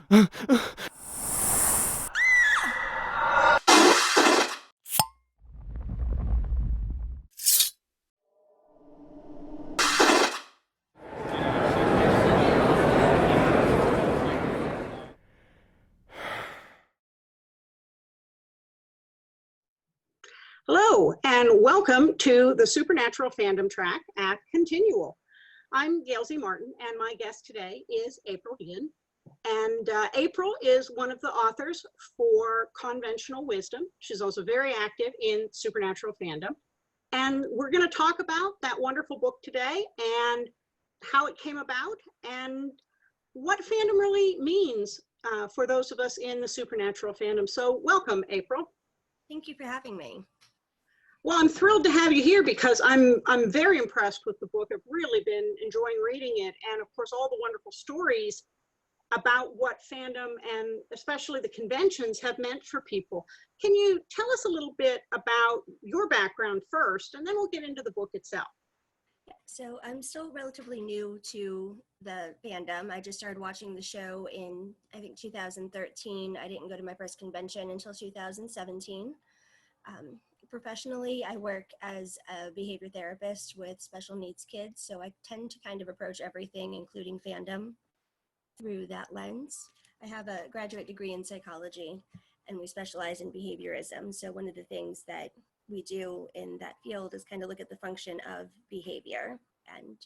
Hello, and welcome to the Supernatural Fandom track at Continual. I'm Gail Z. Martin, and my guest today is April Vian. And April is one of the authors for ConVentional Wisdom. She's also very active in Supernatural Fandom. And we're going to talk about that wonderful book today and how it came about and what fandom really means for those of us in the Supernatural Fandom. So welcome, April. Thank you for having me. Well, I'm thrilled to have you here because I'm very impressed with the book. I've really been enjoying reading it, and of course all the wonderful stories about what fandom and especially the conventions have meant for people. Can you tell us a little bit about your background first, and then we'll get into the book itself? So I'm still relatively new to the fandom. I just started watching the show in, I think, 2013. I didn't go to my first convention until 2017. Professionally, I work as a behavior therapist with special needs kids, so I tend to kind of approach everything, including fandom, through that lens. I have a graduate degree in psychology, and we specialize in behaviorism. So one of the things that we do in that field is kind of look at the function of behavior. And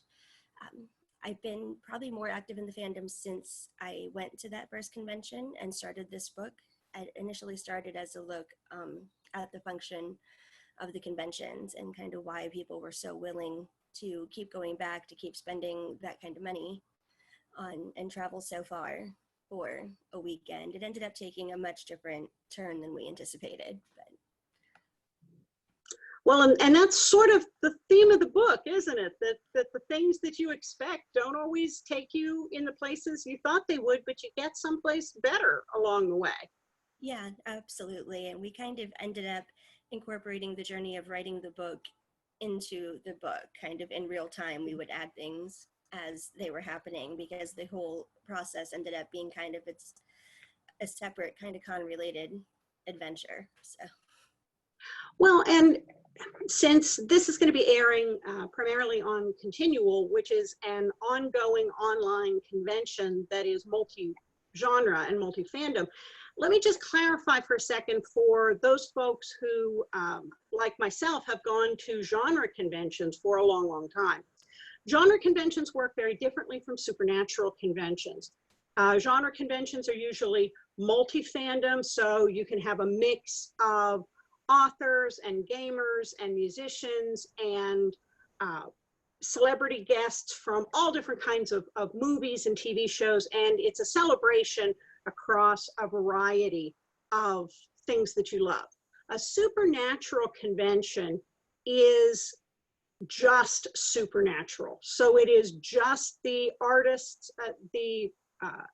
I've been probably more active in the fandom since I went to that first convention and started this book. I initially started as a look at the function of the conventions and kind of why people were so willing to keep going back, to keep spending that kind of money on and travel so far for a weekend. It ended up taking a much different turn than we anticipated. Well, and that's sort of the theme of the book, isn't it? That the things that you expect don't always take you in the places you thought they would, but you get someplace better along the way. Yeah, absolutely. And we kind of ended up incorporating the journey of writing the book into the book, kind of in real time. We would add things as they were happening because the whole process ended up being kind of a separate kind of con-related adventure. So. Well, and since this is going to be airing primarily on Continual, which is an ongoing online convention that is multi-genre and multi-fandom, let me just clarify for a second for those folks who, like myself, have gone to genre conventions for a long, long time. Genre conventions work very differently from supernatural conventions. Genre conventions are usually multi-fandom, so you can have a mix of authors and gamers and musicians and celebrity guests from all different kinds of movies and TV shows, and it's a celebration across a variety of things that you love. A supernatural convention is just supernatural. So it is just the artists, the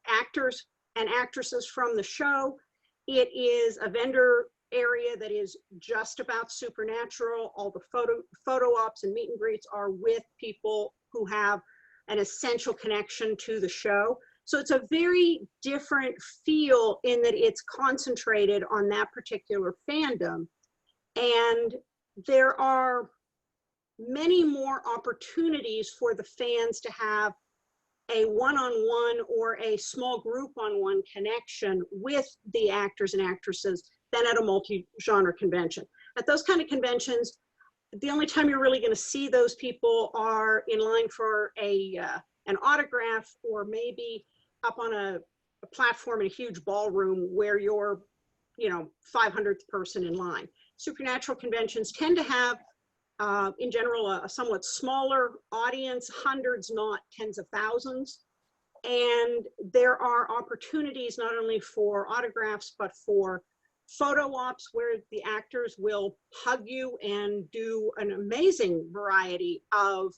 actors and actresses from the show. It is a vendor area that is just about supernatural. All the photo ops and meet and greets are with people who have an essential connection to the show. So it's a very different feel in that it's concentrated on that particular fandom. And there are many more opportunities for the fans to have a one-on-one or a small group-on-one connection with the actors and actresses than at a multi-genre convention. At those kind of conventions, the only time you're really going to see those people are in line for an autograph, or maybe up on a platform in a huge ballroom where you're, 500th person in line. Supernatural conventions tend to have, in general, a somewhat smaller audience, hundreds, not tens of thousands. And there are opportunities not only for autographs, but for photo ops where the actors will hug you and do an amazing variety of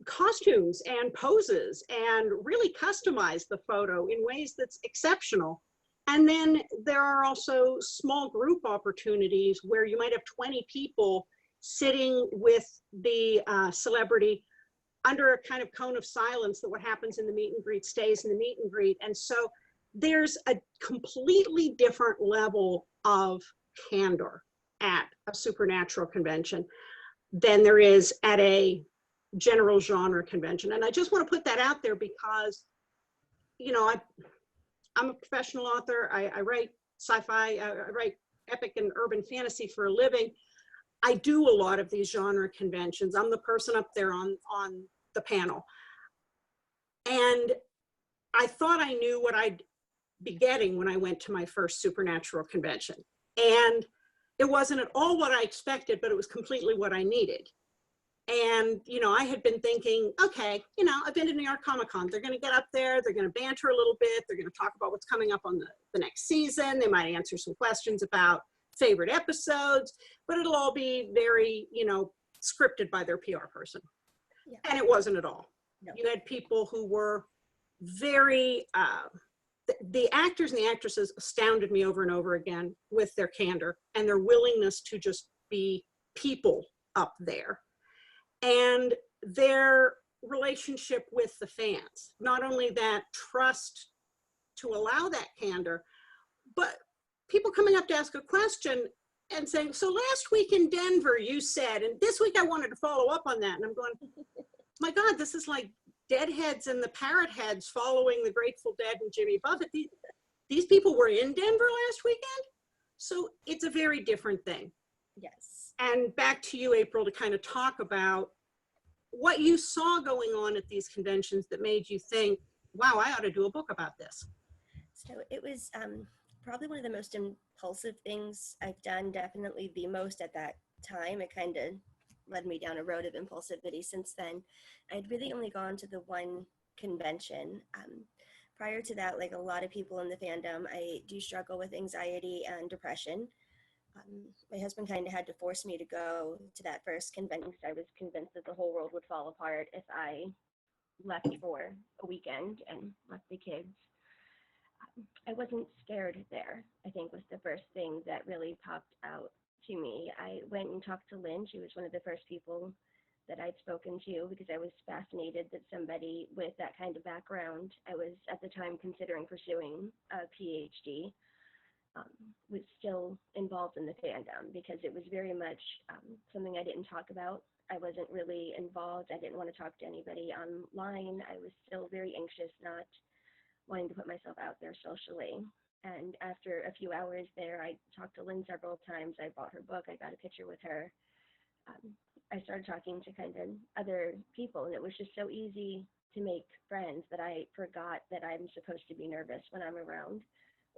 costumes and poses and really customize the photo in ways that's exceptional. And then there are also small group opportunities where you might have 20 people sitting with the celebrity under a kind of cone of silence that what happens in the meet and greet stays in the meet and greet. And so there's a completely different level of candor at a supernatural convention than there is at a general genre convention. And I just want to put that out there because, you know, I'm a professional author. I write sci-fi, I write epic and urban fantasy for a living. I do a lot of these genre conventions. I'm the person up there on the panel. And I thought I knew what I'd be getting when I went to my first supernatural convention. And it wasn't at all what I expected, but it was completely what I needed. And, you know, I had been thinking, okay, you know, I've been to New York Comic Con. They're going to get up there. They're going to banter a little bit. They're going to talk about what's coming up on the next season. They might answer some questions about favorite episodes, but it'll all be very, you know, scripted by their PR person. Yeah. And it wasn't at all. No. You had people who were very, the actors and the actresses astounded me over and over again with their candor and their willingness to just be people up there. And their relationship with the fans, not only that trust to allow that candor, but people coming up to ask a question and saying, so last week in Denver, you said, and this week I wanted to follow up on that. And I'm going, my God, this is like Deadheads and the Parrot Heads following the Grateful Dead and Jimmy Buffett. These people were in Denver last weekend. So it's a very different thing. Yes. And back to you, April, to kind of talk about what you saw going on at these conventions that made you think, wow, I ought to do a book about this. So it was probably one of the most impulsive things I've done, definitely the most at that time. It kind of led me down a road of impulsivity since then. I'd really only gone to the one convention. Prior to that, like a lot of people in the fandom, I do struggle with anxiety and depression. My husband kind of had to force me to go to that first convention because I was convinced that the whole world would fall apart if I left for a weekend and left the kids. I wasn't scared there, I think was the first thing that really popped out to me. I went and talked to Lynn. She was one of the first people that I'd spoken to because I was fascinated that somebody with that kind of background, I was at the time considering pursuing a PhD, was still involved in the fandom because it was very much something I didn't talk about. I wasn't really involved. I didn't want to talk to anybody online. I was still very anxious, not wanting to put myself out there socially. And after a few hours there, I talked to Lynn several times. I bought her book. I got a picture with her. I started talking to kind of other people, and it was just so easy to make friends that I forgot that I'm supposed to be nervous when I'm around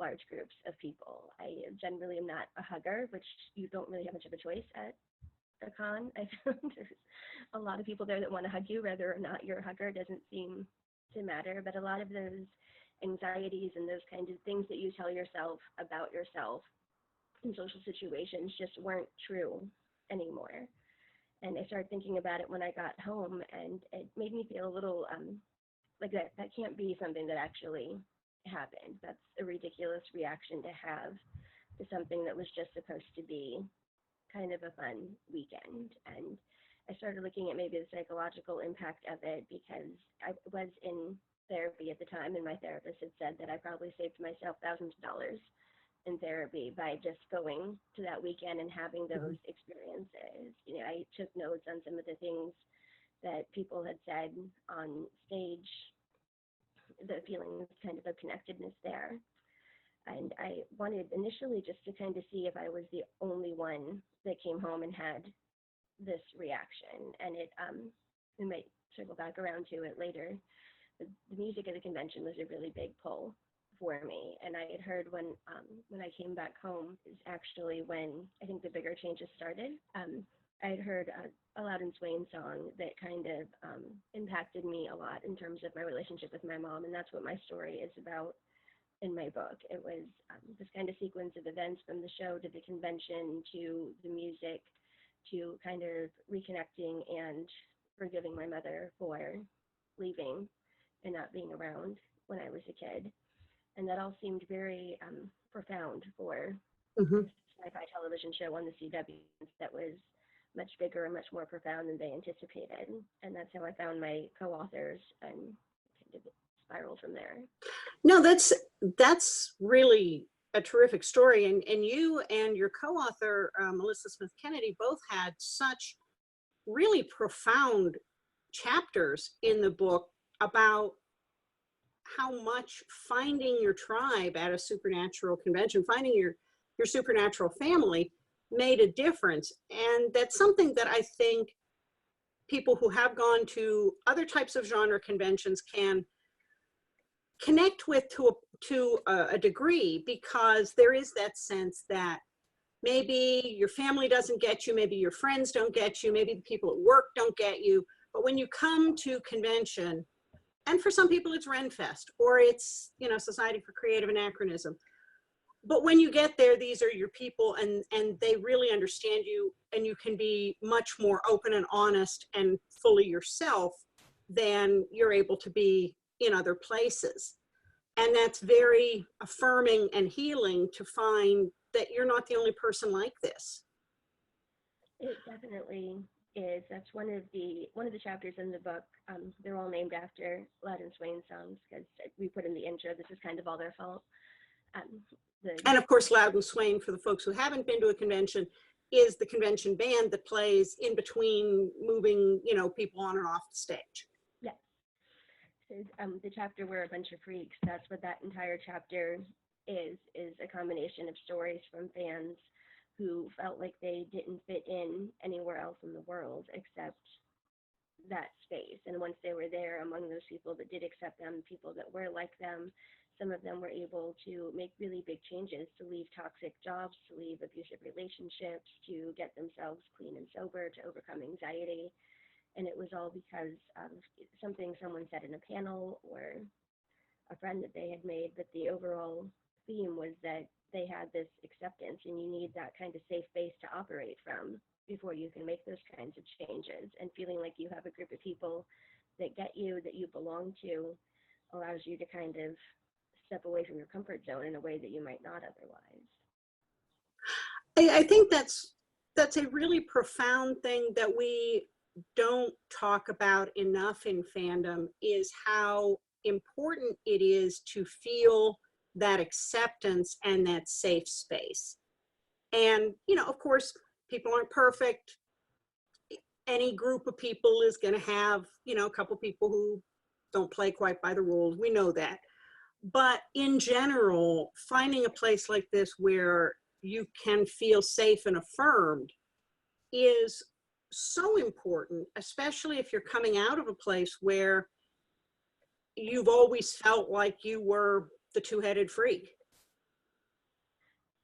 large groups of people. I generally am not a hugger, which you don't really have much of a choice at a con. I found there's a lot of people there that want to hug you, whether or not you're a hugger doesn't seem to matter, but a lot of those anxieties and those kinds of things that you tell yourself about yourself in social situations just weren't true anymore. And I started thinking about it when I got home, and it made me feel a little like that can't be something that actually happened. That's a ridiculous reaction to have to something that was just supposed to be kind of a fun weekend. And I started looking at maybe the psychological impact of it because I was in therapy at the time, and my therapist had said that I probably saved myself thousands of dollars in therapy by just going to that weekend and having those experiences. You know, I took notes on some of the things that people had said on stage, the feeling kind of a connectedness there. And I wanted initially just to kind of see if I was the only one that came home and had this reaction. And we might circle back around to it later. The music at the convention was a really big pull for me. And I had heard when I came back home is actually when I think the bigger changes started. I had heard a Loud and Swain song that kind of impacted me a lot in terms of my relationship with my mom. And that's what my story is about in my book. It was this kind of sequence of events from the show to the convention to the music to kind of reconnecting and forgiving my mother for leaving and not being around when I was a kid. And that all seemed very profound for a sci-fi television show on the CW that was much bigger and much more profound than they anticipated. And that's how I found my co-authors and kind of spiraled from there. No, that's really a terrific story. And you and your co-author, Melissa Smith Kennedy, both had such really profound chapters in the book about how much finding your tribe at a supernatural convention, finding your supernatural family made a difference. And that's something that I think people who have gone to other types of genre conventions can connect with to a degree, because there is that sense that maybe your family doesn't get you, maybe your friends don't get you, maybe the people at work don't get you. But when you come to convention, and for some people it's Renfest, or it's, you know, Society for Creative Anachronism. But when you get there, these are your people, and they really understand you, and you can be much more open and honest and fully yourself than you're able to be in other places. And that's very affirming and healing to find that you're not the only person like this. It definitely is. That's one of the chapters in the book. They're all named after Loudon Swain songs, because we put in the intro, this is kind of all their fault. And of course, Loudon Swain, for the folks who haven't been to a convention, is the convention band that plays in between moving, you know, people on and off the stage. Yeah. So, the chapter We're a Bunch of Freaks, that's what that entire chapter is a combination of stories from fans who felt like they didn't fit in anywhere else in the world except that space. And once they were there, among those people that did accept them, people that were like them, some of them were able to make really big changes, to leave toxic jobs, to leave abusive relationships, to get themselves clean and sober, to overcome anxiety. And it was all because of something someone said in a panel or a friend that they had made. But the overall theme was that they had this acceptance, and you need that kind of safe base to operate from before you can make those kinds of changes. And feeling like you have a group of people that get you, that you belong to, allows you to kind of step away from your comfort zone in a way that you might not otherwise. I think that's a really profound thing that we don't talk about enough in fandom, is how important it is to feel that acceptance and that safe space. And, you know, of course, people aren't perfect. Any group of people is going to have, you know, a couple people who don't play quite by the rules. We know that. But in general, finding a place like this where you can feel safe and affirmed is so important, especially if you're coming out of a place where you've always felt like you were the two-headed freak.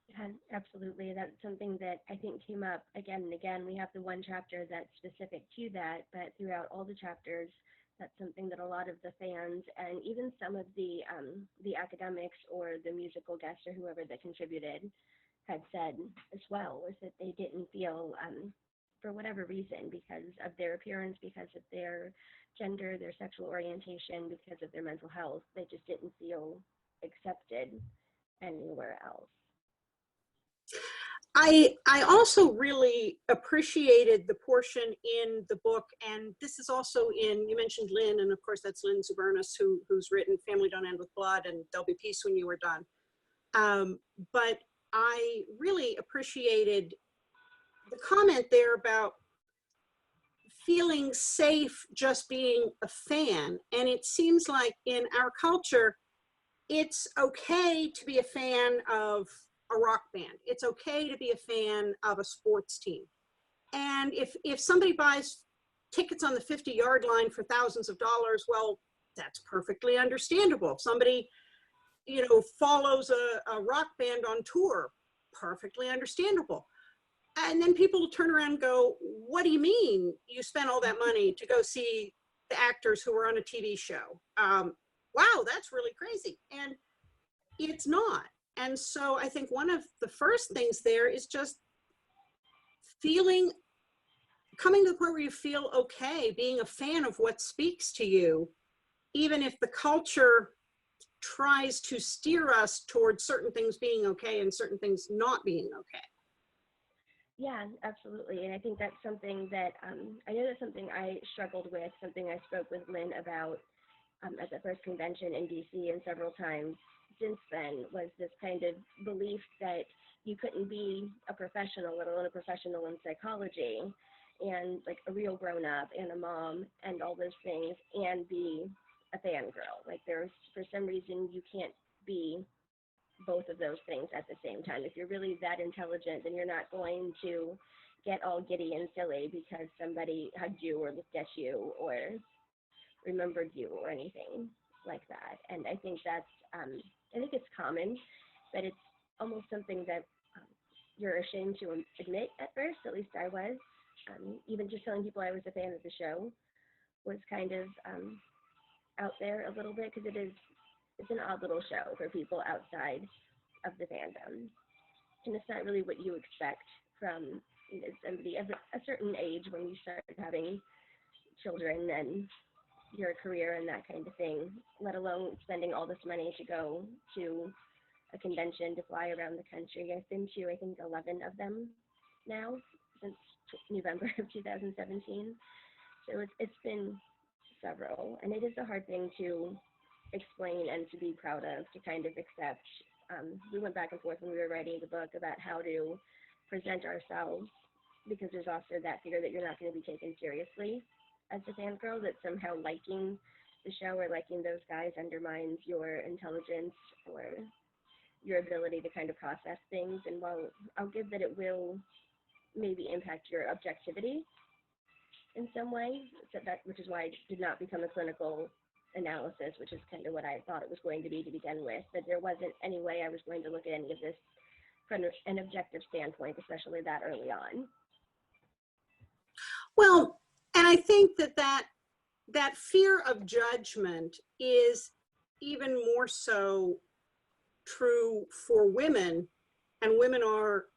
Yeah, absolutely. That's something that I think came up again and again. We have the one chapter that's specific to that, but throughout all the chapters, that's something that a lot of the fans and even some of the academics or the musical guests or whoever that contributed had said as well, was that they didn't feel, for whatever reason, because of their appearance, because of their gender, their sexual orientation, because of their mental health, they just didn't feel accepted anywhere else. I also really appreciated the portion in the book, and this is also in, you mentioned Lynn, and of course that's Lynn Zubernis, who's written Family Don't End with Blood and There'll Be Peace When You Are Done. But I really appreciated the comment there about feeling safe just being a fan. And it seems like in our culture, it's okay to be a fan of a rock band. It's okay to be a fan of a sports team. And if somebody buys tickets on the 50-yard line for thousands of dollars, well, that's perfectly understandable. If somebody, you know, follows a rock band on tour, perfectly understandable. And then people will turn around and go, what do you mean you spent all that money to go see the actors who were on a TV show? Wow, that's really crazy. And it's not. And so I think one of the first things there is just coming to the point where you feel okay being a fan of what speaks to you, even if the culture tries to steer us towards certain things being okay and certain things not being okay. Yeah, absolutely. And I think that's something that I know that's something I struggled with, something I spoke with Lynn about at the first convention in DC and several times since then, was this kind of belief that you couldn't be a professional, let alone a professional in psychology, and like a real grown up and a mom and all those things, and be a fangirl. Like there's, for some reason, you can't be both of those things at the same time. If you're really that intelligent, then you're not going to get all giddy and silly because somebody hugged you or looked at you or remembered you or anything like that. And I think that's, I think it's common, but it's almost something that you're ashamed to admit at first. At least I was. Even just telling people I was a fan of the show was kind of out there a little bit, because it's an odd little show for people outside of the fandom, and it's not really what you expect from, you know, somebody of a certain age when you start having children and your career and that kind of thing, let alone spending all this money to go to a convention, to fly around the country. I've been to, I think, 11 of them now since November of 2017. So it's been several, and it is a hard thing to explain and to be proud of, to kind of accept. We went back and forth when we were writing the book about how to present ourselves, because there's also that fear that you're not going to be taken seriously as a fangirl, that somehow liking the show or liking those guys undermines your intelligence or your ability to kind of process things. And while I'll give that it will maybe impact your objectivity in some way, so that, which is why it did not become a clinical analysis, which is kind of what I thought it was going to be to begin with, that there wasn't any way I was going to look at any of this from an objective standpoint, especially that early on. Well, and I think that fear of judgment is even more so true for women, and women are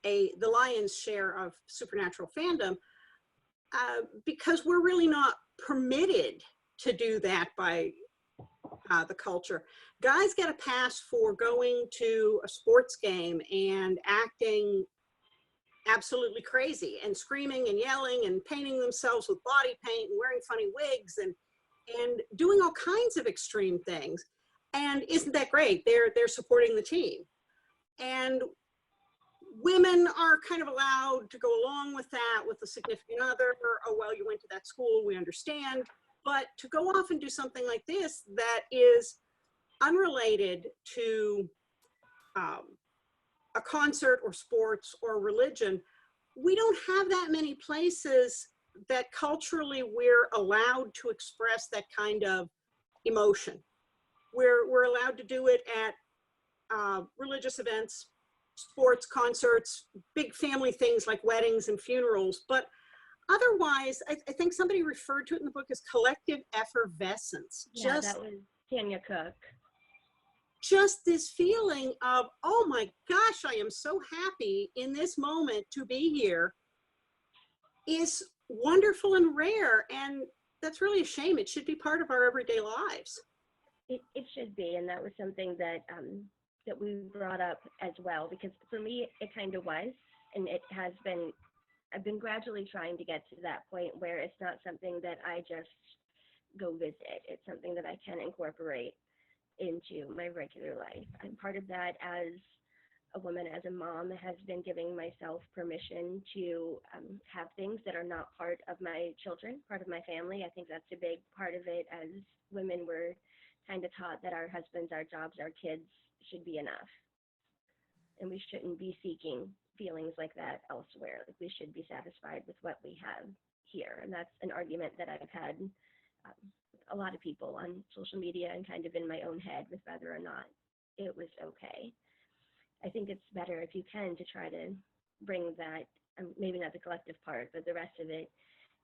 the lion's share of supernatural fandom, because we're really not permitted to do that by the culture. Guys get a pass for going to a sports game and acting absolutely crazy and screaming and yelling and painting themselves with body paint and wearing funny wigs and doing all kinds of extreme things. And isn't that great? They're supporting the team. And women are kind of allowed to go along with that with a significant other. Oh, well, you went to that school, we understand. But to go off and do something like this that is unrelated to a concert or sports or religion, we don't have that many places that culturally we're allowed to express that kind of emotion. We're allowed to do it at religious events, sports, concerts, big family things like weddings and funerals. But otherwise, I think somebody referred to it in the book as collective effervescence. Yeah, that was Tanya Cook. Just this feeling of, oh my gosh, I am so happy in this moment to be here, is wonderful and rare. And that's really a shame. It should be part of our everyday lives. It should be, and that was something that that we brought up as well, because for me it kind of was, and it has been. I've been gradually trying to get to that point where it's not something that I just go visit. It's something that I can incorporate into my regular life. And part of that, as a woman, as a mom, has been giving myself permission to have things that are not part of my children, part of my family. I think that's a big part of it. As women, we're kind of taught that our husbands, our jobs, our kids should be enough, and we shouldn't be seeking feelings like that elsewhere. Like, we should be satisfied with what we have here. And that's an argument that I've had with a lot of people on social media and kind of in my own head, with whether or not it was okay. I think it's better, if you can, to try to bring that, maybe not the collective part, but the rest of it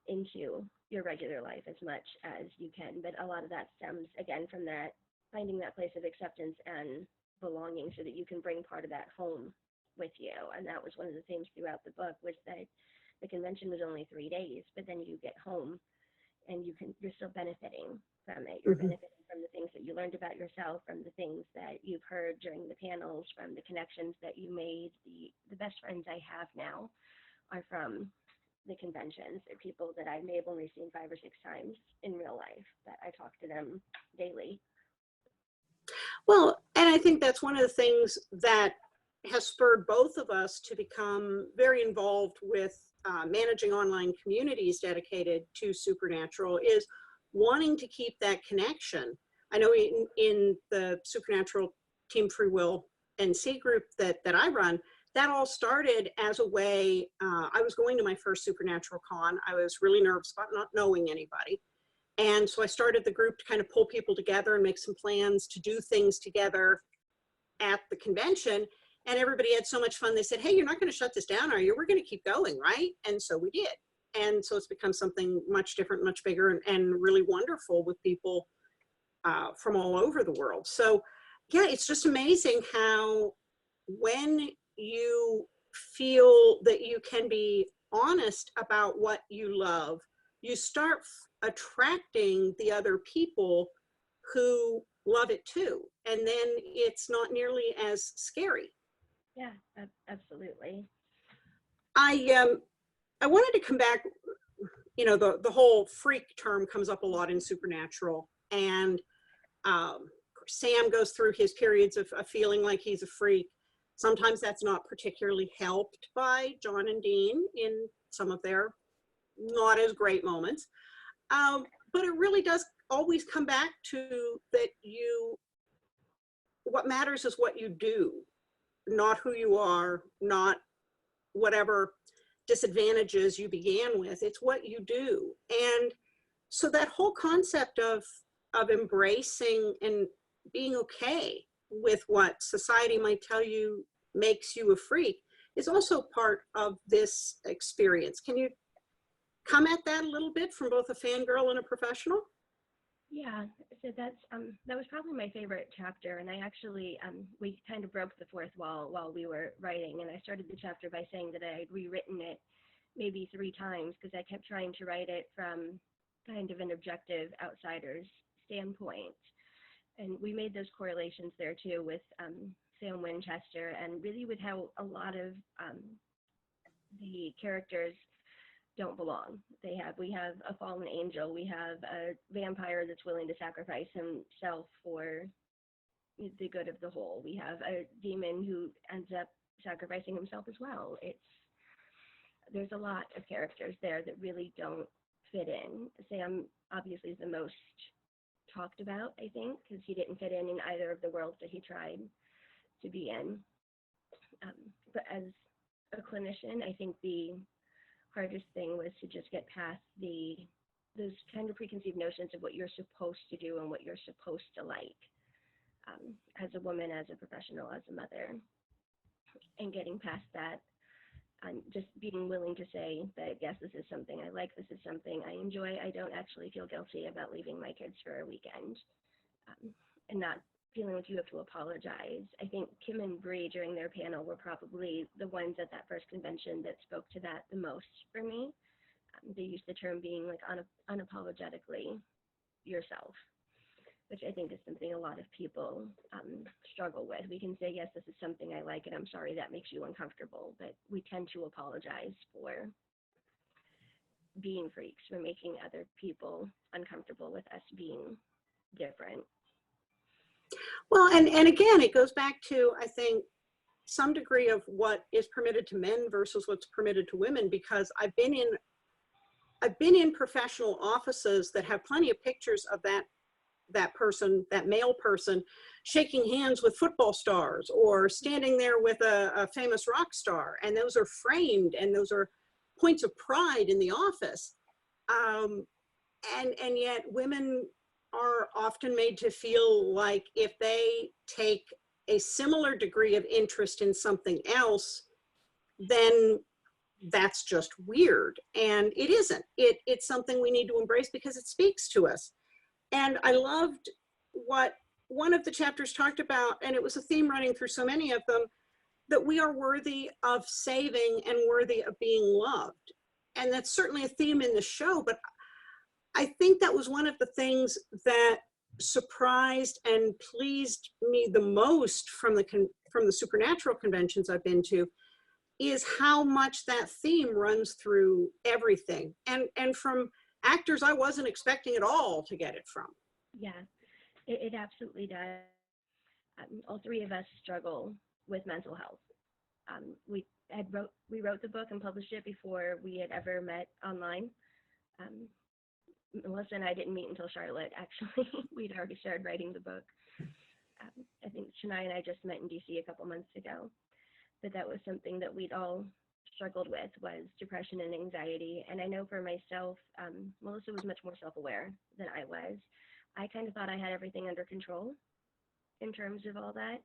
into your regular life as much as you can. But a lot of that stems, again, from that, finding that place of acceptance and belonging, so that you can bring part of that home with you. And that was one of the themes throughout the book, was that the convention was only 3 days, but then you get home and you're still benefiting from it. You're benefiting from the things that you learned about yourself, from the things that you've heard during the panels, from the connections that you made, the best friends I have now are from the conventions. They're people that I may have only seen 5 or 6 times in real life, that I talk to them daily. Well, and I think that's one of the things that has spurred both of us to become very involved with managing online communities dedicated to Supernatural, is wanting to keep that connection. I know in the Supernatural Team Free Will NC group that I run, that all started as a way, I was going to my first Supernatural Con. I was really nervous about not knowing anybody. And so I started the group to kind of pull people together and make some plans to do things together at the convention. And everybody had so much fun. They said, hey, you're not going to shut this down, are you? We're going to keep going, right? And so we did. And so it's become something much different, much bigger, and really wonderful with people from all over the world. So yeah, it's just amazing how when you feel that you can be honest about what you love, you start attracting the other people who love it too. And then it's not nearly as scary. Yeah, absolutely. I wanted to come back, you know, the whole freak term comes up a lot in Supernatural. And Sam goes through his periods of feeling like he's a freak. Sometimes that's not particularly helped by John and Dean in some of their not as great moments. But it really does always come back to that what matters is what you do, not who you are, not whatever disadvantages you began with. It's what you do. And so that whole concept of embracing and being okay with what society might tell you makes you a freak is also part of this experience. Can you come at that a little bit from both a fangirl and a professional? Yeah, so that's that was probably my favorite chapter, and I actually we kind of broke the fourth wall while we were writing, and I started the chapter by saying that I had rewritten it maybe 3 times because I kept trying to write it from kind of an objective outsider's standpoint, and we made those correlations there too with Sam Winchester, and really with how a lot of the characters don't belong. We have a fallen angel, we have a vampire that's willing to sacrifice himself for the good of the whole. We have a demon who ends up sacrificing himself as well. There's a lot of characters there that really don't fit in. Sam obviously is the most talked about, I think, because he didn't fit in either of the worlds that he tried to be in. But as a clinician, I think the hardest thing was to just get past those kind of preconceived notions of what you're supposed to do and what you're supposed to like as a woman, as a professional, as a mother, and getting past that, and just being willing to say that, yes, this is something I like, this is something I enjoy. I don't actually feel guilty about leaving my kids for a weekend, and not feeling like you have to apologize. I think Kim and Bree during their panel were probably the ones at that first convention that spoke to that the most for me. They used the term being like unapologetically yourself, which I think is something a lot of people struggle with. We can say, yes, this is something I like, and I'm sorry that makes you uncomfortable, but we tend to apologize for being freaks, for making other people uncomfortable with us being different. Well, and again, it goes back to, I think, some degree of what is permitted to men versus what's permitted to women, because I've been in professional offices that have plenty of pictures of that person, that male person, shaking hands with football stars or standing there with a famous rock star, and those are framed, and those are points of pride in the office. And yet women are often made to feel like if they take a similar degree of interest in something else, then that's just weird. And it isn't. It's something we need to embrace because it speaks to us. And I loved what one of the chapters talked about, and it was a theme running through so many of them, that we are worthy of saving and worthy of being loved. And that's certainly a theme in the show, but I think that was one of the things that surprised and pleased me the most from the Supernatural conventions I've been to, is how much that theme runs through everything. And from actors I wasn't expecting at all to get it from. Yeah, it absolutely does. All three of us struggle with mental health. We wrote the book and published it before we had ever met online. Melissa and I didn't meet until Charlotte, actually. We'd already started writing the book. I think Shania and I just met in DC a couple months ago. But that was something that we'd all struggled with, was depression and anxiety. And I know for myself, Melissa was much more self-aware than I was. I kind of thought I had everything under control in terms of all that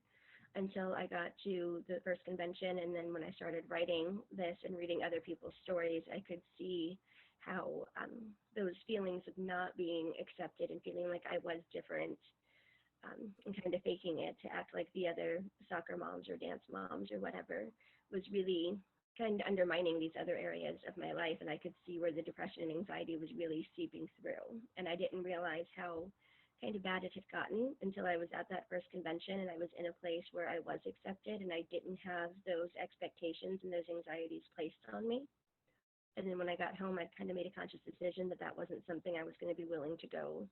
until I got to the first convention. And then when I started writing this and reading other people's stories, I could see how those feelings of not being accepted and feeling like I was different, and kind of faking it to act like the other soccer moms or dance moms or whatever, was really kind of undermining these other areas of my life. And I could see where the depression and anxiety was really seeping through. And I didn't realize how kind of bad it had gotten until I was at that first convention and I was in a place where I was accepted and I didn't have those expectations and those anxieties placed on me. And then when I got home, I kind of made a conscious decision that that wasn't something I was going to be willing to go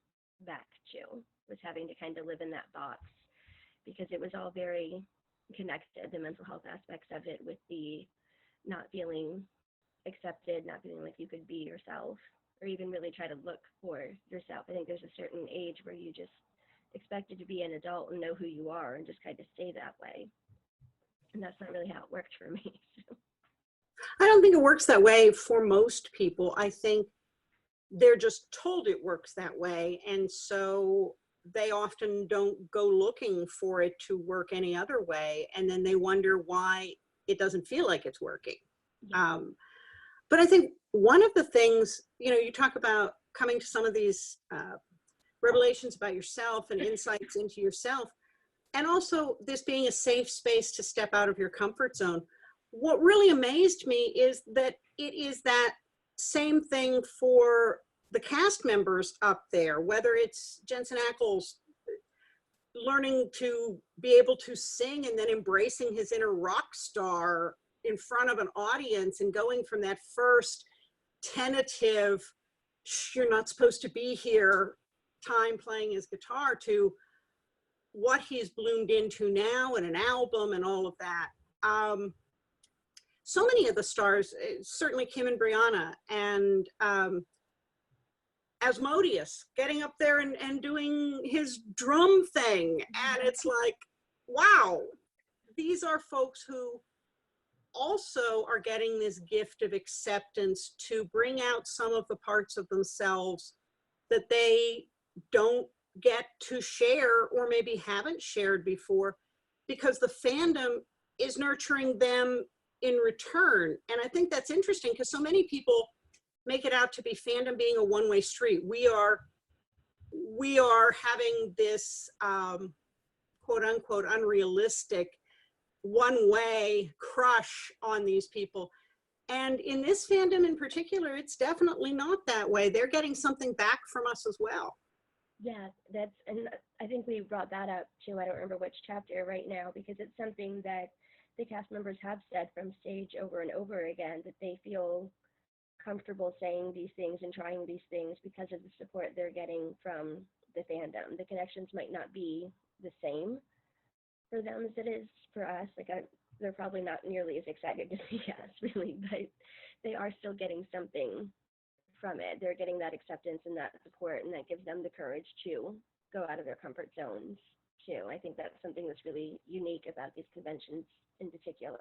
back to, was having to kind of live in that box, because it was all very connected, the mental health aspects of it, with the not feeling accepted, not feeling like you could be yourself, or even really try to look for yourself. I think there's a certain age where you just expected to be an adult and know who you are and just kind of stay that way. And that's not really how it worked for me. So. I don't think it works that way for most people. I think they're just told it works that way. And so they often don't go looking for it to work any other way. And then they wonder why it doesn't feel like it's working. Yeah. But I think one of the things, you talk about coming to some of these revelations about yourself and insights into yourself, and also this being a safe space to step out of your comfort zone. What really amazed me is that it is that same thing for the cast members up there, whether it's Jensen Ackles learning to be able to sing and then embracing his inner rock star in front of an audience and going from that first tentative, you're not supposed to be here time playing his guitar, to what he's bloomed into now and an album and all of that. So many of the stars, certainly Kim and Brianna, and Asmodeus getting up there and doing his drum thing. And it's like, wow, these are folks who also are getting this gift of acceptance to bring out some of the parts of themselves that they don't get to share, or maybe haven't shared before, because the fandom is nurturing them in return. And I think that's interesting, because so many people make it out to be fandom being a one-way street. We are having this quote unquote unrealistic one-way crush on these people. And in this fandom in particular, it's definitely not that way. They're getting something back from us as well. Yeah, and I think we brought that up too. I don't remember which chapter right now, because it's something that the cast members have said from stage over and over again, that they feel comfortable saying these things and trying these things because of the support they're getting from the fandom. The connections might not be the same for them as it is for us. They're probably not nearly as excited to see us, really, but they are still getting something from it. They're getting that acceptance and that support, and that gives them the courage to go out of their comfort zones too. I think that's something that's really unique about these conventions in particular.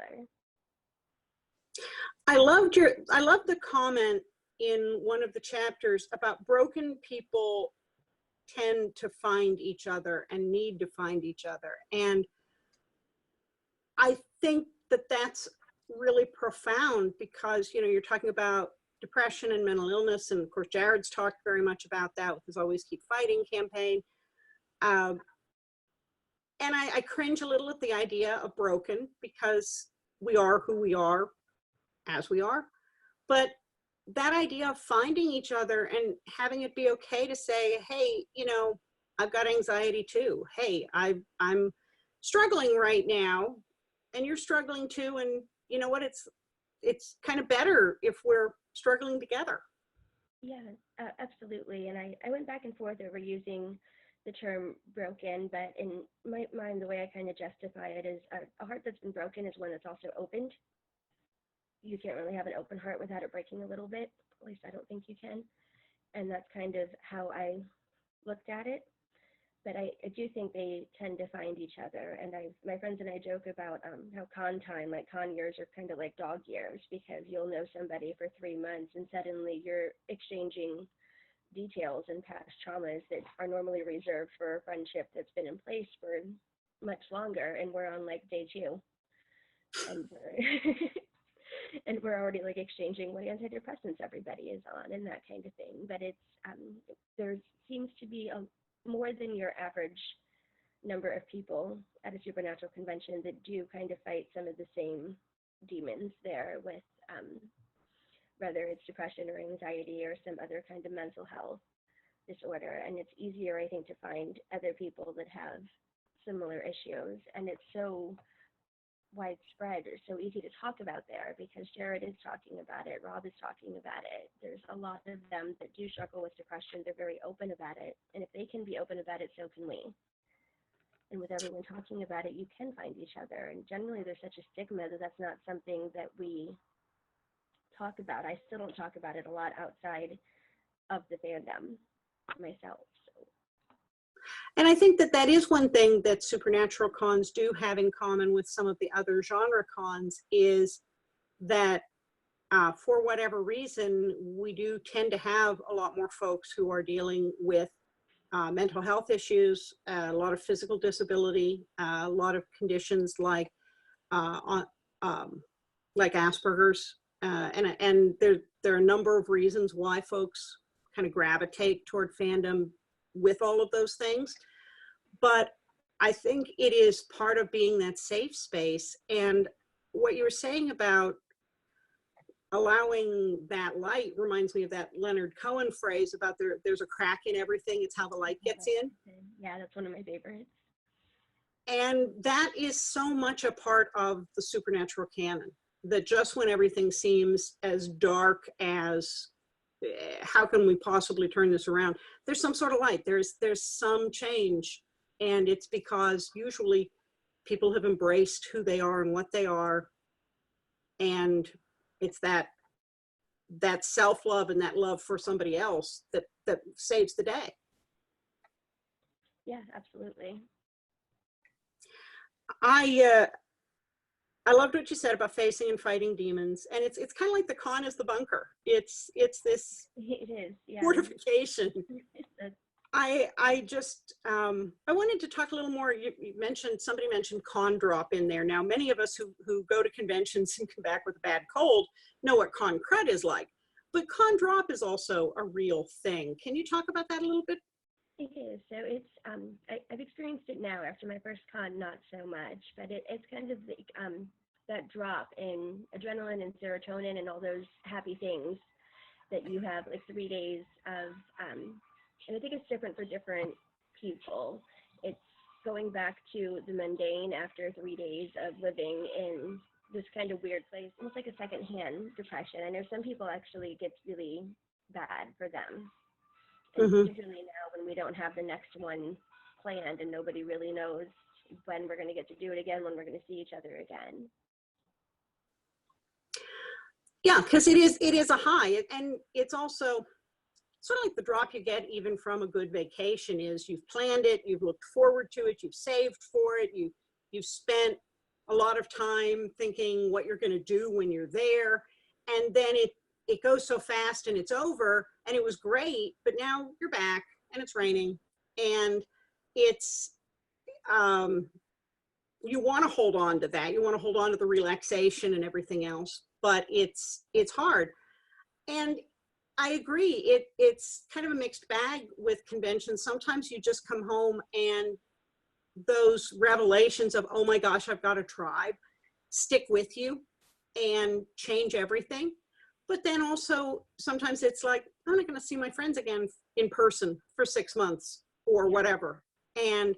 I loved the comment in one of the chapters about broken people tend to find each other and need to find each other. And I think that that's really profound, because, you're talking about depression and mental illness. And of course, Jared's talked very much about that with his Always Keep Fighting campaign. And I cringe a little at the idea of broken, because we are who we are as we are. But that idea of finding each other and having it be okay to say, hey, I've got anxiety too. Hey, I'm struggling right now, and you're struggling too. And, you know what, it's kind of better if we're struggling together. Yeah, absolutely. And I went back and forth over using the term broken, but in my mind, the way I kind of justify it is a heart that's been broken is one that's also opened. You can't really have an open heart without it breaking a little bit. At least I don't think you can. And that's kind of how I looked at it. But I do think they tend to find each other. And my friends and I joke about how con years are kind of like dog years, because you'll know somebody for 3 months and suddenly you're exchanging details and past traumas that are normally reserved for a friendship that's been in place for much longer. And we're on like day 2. And and we're already like exchanging what antidepressants everybody is on and that kind of thing. But it's there seems to be more than your average number of people at a supernatural convention that do kind of fight some of the same demons there with whether it's depression or anxiety or some other kind of mental health disorder. And it's easier, I think, to find other people that have similar issues. And it's so widespread, or so easy to talk about there, because Jared is talking about it, Rob is talking about it. There's a lot of them that do struggle with depression. They're very open about it. And if they can be open about it, so can we. And with everyone talking about it, you can find each other. And generally there's such a stigma that that's not something that we talk about. I still don't talk about it a lot outside of the fandom myself. So. And I think that is one thing that supernatural cons do have in common with some of the other genre cons, is that for whatever reason, we do tend to have a lot more folks who are dealing with mental health issues, a lot of physical disability, a lot of conditions like Asperger's, and there are a number of reasons why folks kind of gravitate toward fandom with all of those things. But I think it is part of being that safe space. And what you were saying about allowing that light reminds me of that Leonard Cohen phrase about there's a crack in everything. It's how the light gets in. Yeah, that's one of my favorites. And that is so much a part of the supernatural canon, that just when everything seems as dark as how can we possibly turn this around, there's some sort of light, there's some change. And it's because usually people have embraced who they are and what they are. And it's that self-love and that love for somebody else that saves the day. Yeah, absolutely. I loved what you said about facing and fighting demons, and it's kind of like the con is the bunker. It's this it is, yeah. Fortification. I just I wanted to talk a little more. Somebody mentioned con drop in there. Now, many of us who go to conventions and come back with a bad cold know what con crud is like, but con drop is also a real thing. Can you talk about that a little bit? It is. So it's I've experienced it now after my first con, not so much, but it's kind of the, that drop in adrenaline and serotonin and all those happy things that you have, like 3 days of, and I think it's different for different people. It's going back to the mundane after 3 days of living in this kind of weird place, almost like a secondhand depression. I know some people actually gets really bad for them. And particularly now when we don't have the next one planned and nobody really knows when we're going to get to do it again, when we're going to see each other again. Yeah, because it is a high, and it's also sort of like the drop you get even from a good vacation is you've planned it, you've looked forward to it, you've saved for it, you've spent a lot of time thinking what you're going to do when you're there, and then it goes so fast and it's over, and it was great, but now you're back and it's raining, and it's you want to hold on to that, you want to hold on to the relaxation and everything else, but it's hard. And I agree, it's kind of a mixed bag with conventions. Sometimes you just come home and those revelations of, oh my gosh, I've got a tribe, stick with you and change everything. But then also sometimes it's like, I'm not going to see my friends again in person for 6 months or whatever. And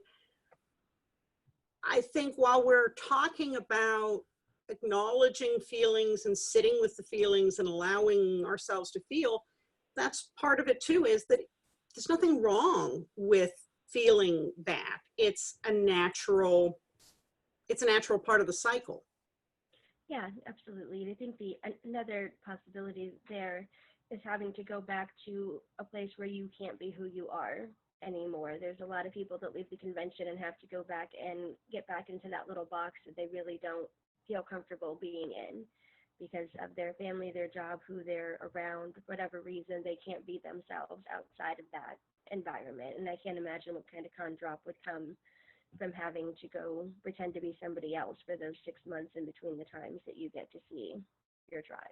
I think while we're talking about acknowledging feelings and sitting with the feelings and allowing ourselves to feel, that's part of it too, is that there's nothing wrong with feeling that. It's a natural part of the cycle. Yeah, absolutely. And I think another possibility there is having to go back to a place where you can't be who you are anymore. There's a lot of people that leave the convention and have to go back and get back into that little box that they really don't feel comfortable being in because of their family, their job, who they're around, whatever reason, they can't be themselves outside of that environment. And I can't imagine what kind of con drop would come from having to go pretend to be somebody else for those 6 months in between the times that you get to see your tribes.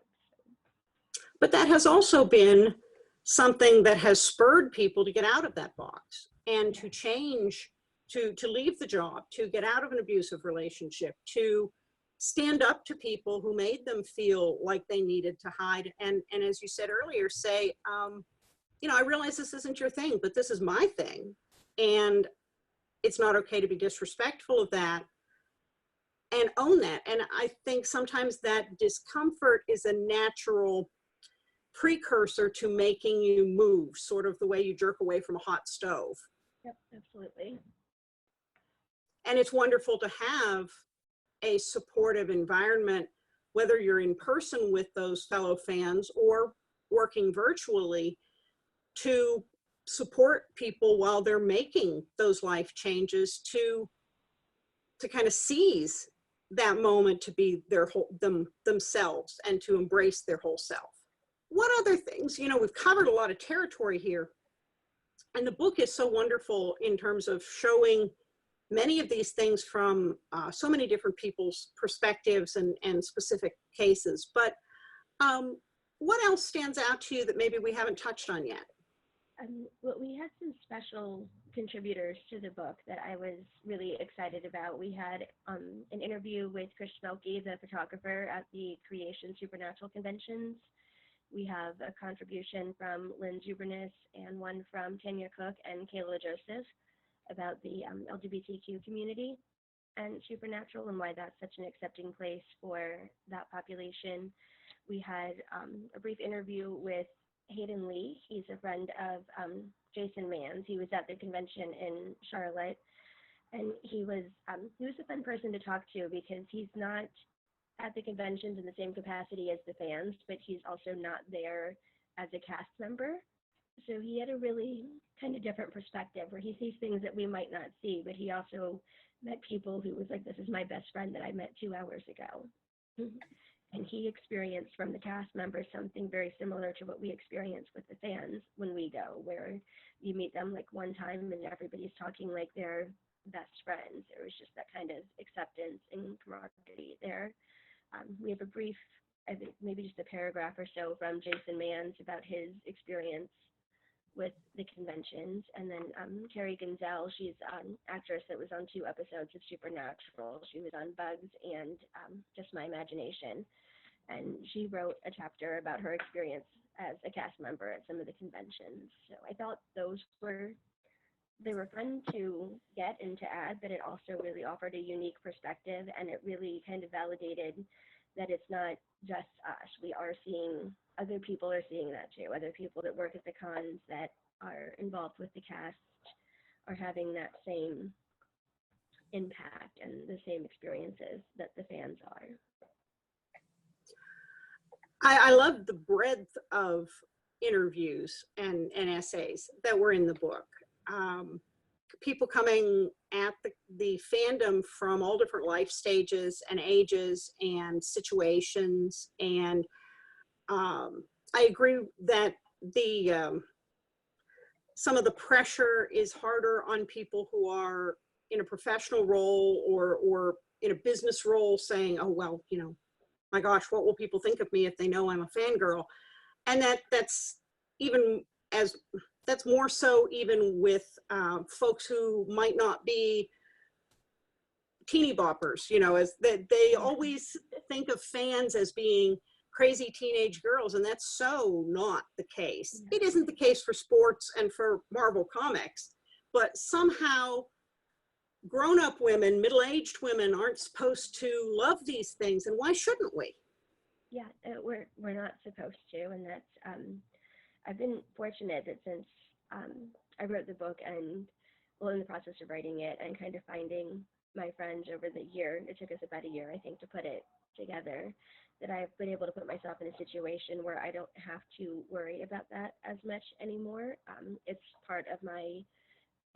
But that has also been something that has spurred people to get out of that box and to change, to leave the job, to get out of an abusive relationship, to stand up to people who made them feel like they needed to hide. And as you said earlier, say, you know, I realize this isn't your thing, but this is my thing. And it's not okay to be disrespectful of that, and own that. And I think sometimes that discomfort is a natural precursor to making you move, sort of the way you jerk away from a hot stove. Yep, absolutely. And it's wonderful to have a supportive environment, whether you're in person with those fellow fans or working virtually, to support people while they're making those life changes, to kind of seize that moment to be themselves and to embrace their whole self. What other things? You know, we've covered a lot of territory here, and the book is so wonderful in terms of showing many of these things from so many different people's perspectives and specific cases. But what else stands out to you that maybe we haven't touched on yet? Well, we had some special contributors to the book that I was really excited about. We had an interview with Chris Schmelke, the photographer at the Creation Supernatural Conventions. We have a contribution from Lynn Zubernis and one from Tanya Cook and Kayla Joseph about the LGBTQ community and Supernatural and why that's such an accepting place for that population. We had a brief interview with Hayden Lee. He's a friend of Jason Mann's. He was at the convention in Charlotte, and he was a fun person to talk to because he's not at the conventions in the same capacity as the fans, but he's also not there as a cast member. So he had a really kind of different perspective where he sees things that we might not see, but he also met people who was like, this is my best friend that I met 2 hours ago. And he experienced from the cast members something very similar to what we experience with the fans when we go, where you meet them like one time and everybody's talking like they're best friends. There was just that kind of acceptance and camaraderie there. We have a brief, I think maybe just a paragraph or so from Jason Mann's about his experience with the conventions. And then Carrie Gonzell, she's an actress that was on 2 episodes of Supernatural. She was on Bugs and Just My Imagination. And she wrote a chapter about her experience as a cast member at some of the conventions. So I thought they were fun to get and to add, but it also really offered a unique perspective, and it really kind of validated that it's not just us. We are seeing, other people are seeing that too. Other people that work at the cons that are involved with the cast are having that same impact and the same experiences that the fans are. I love the breadth of interviews and essays that were in the book. People coming at the fandom from all different life stages and ages and situations. And I agree that some of the pressure is harder on people who are in a professional role or in a business role, saying, oh, well, you know, my gosh, what will people think of me if they know I'm a fangirl? And that's more so even with folks who might not be teeny boppers, you know, as that they always think of fans as being crazy teenage girls, and that's so not the case. It isn't the case for sports and for Marvel Comics, but somehow grown-up women, middle-aged women aren't supposed to love these things, and why shouldn't we? Yeah, we're not supposed to, and that's I've been fortunate that since I wrote the book and in the process of writing it and kind of finding my friends over the year, it took us about a year, I think, to put it together, that I've been able to put myself in a situation where I don't have to worry about that as much anymore. It's part of my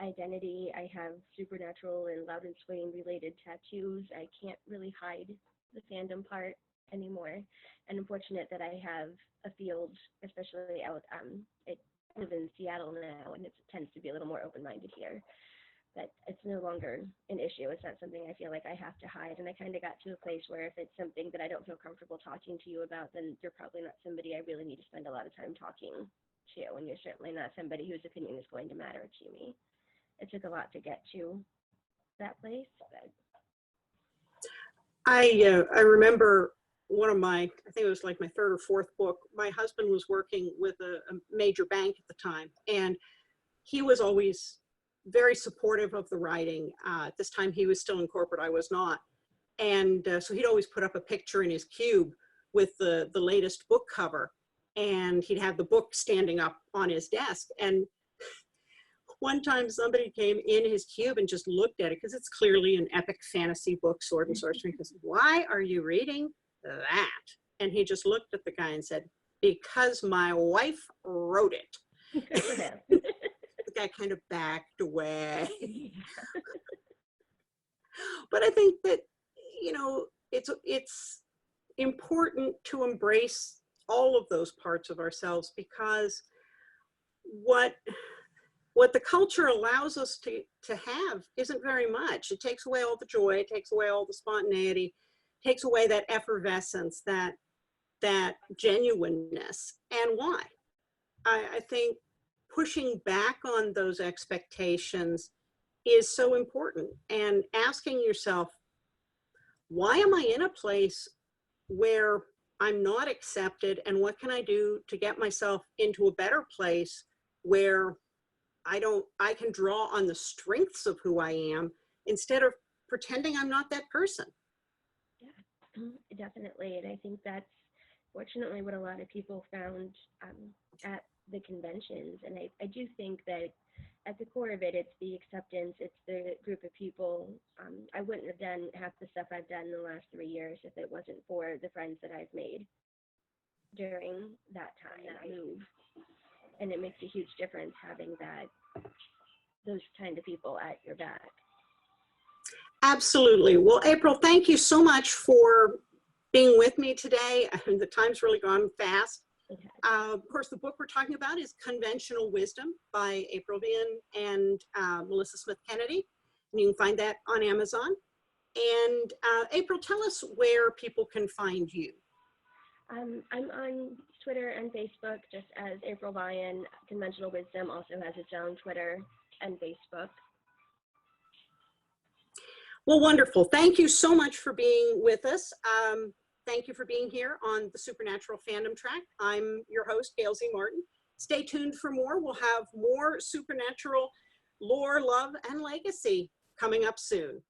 identity. I have supernatural and Loud and Swain related tattoos. I can't really hide the fandom part anymore. And I'm fortunate that I have a field, especially out, I live in Seattle now, and it tends to be a little more open-minded here. That it's no longer an issue. It's not something I feel like I have to hide. And I kind of got to a place where if it's something that I don't feel comfortable talking to you about, then you're probably not somebody I really need to spend a lot of time talking to. And you're certainly not somebody whose opinion is going to matter to me. It took a lot to get to that place. But I remember one of my, I think it was like my third or fourth book, my husband was working with a major bank at the time, and he was always very supportive of the writing. At this time he was still in corporate, I was not. And so he'd always put up a picture in his cube with the latest book cover, and he'd have the book standing up on his desk. And one time somebody came in his cube and just looked at it, because it's clearly an epic fantasy book, sword and sorcery. He goes, "Why are you reading that?" And he just looked at the guy and said, "Because my wife wrote it." The guy kind of backed away. But I think that, you know, it's important to embrace all of those parts of ourselves, because what the culture allows us to have isn't very much. It takes away all the joy, it takes away all the spontaneity, takes away that effervescence, that genuineness. And why? I think pushing back on those expectations is so important, and asking yourself, why am I in a place where I'm not accepted, and what can I do to get myself into a better place where I can draw on the strengths of who I am instead of pretending I'm not that person. Yeah, definitely. And I think that's fortunately what a lot of people found at the conventions. And I do think that at the core of it, it's the acceptance, it's the group of people. I wouldn't have done half the stuff I've done in the last 3 years if it wasn't for the friends that I've made during that time, that move. And it makes a huge difference having those kind of people at your back. Absolutely. Well, April, thank you so much for being with me today. The time's really gone fast. Okay. Of course, the book we're talking about is Conventional Wisdom by April Vian and Melissa Smith Kennedy. And you can find that on Amazon. And April, tell us where people can find you. I'm on Twitter and Facebook just as April Vian. Conventional Wisdom also has its own Twitter and Facebook. Well, wonderful. Thank you so much for being with us. Thank you for being here on the Supernatural Fandom Track. I'm your host, Gail Z. Martin. Stay tuned for more. We'll have more supernatural lore, love, and legacy coming up soon.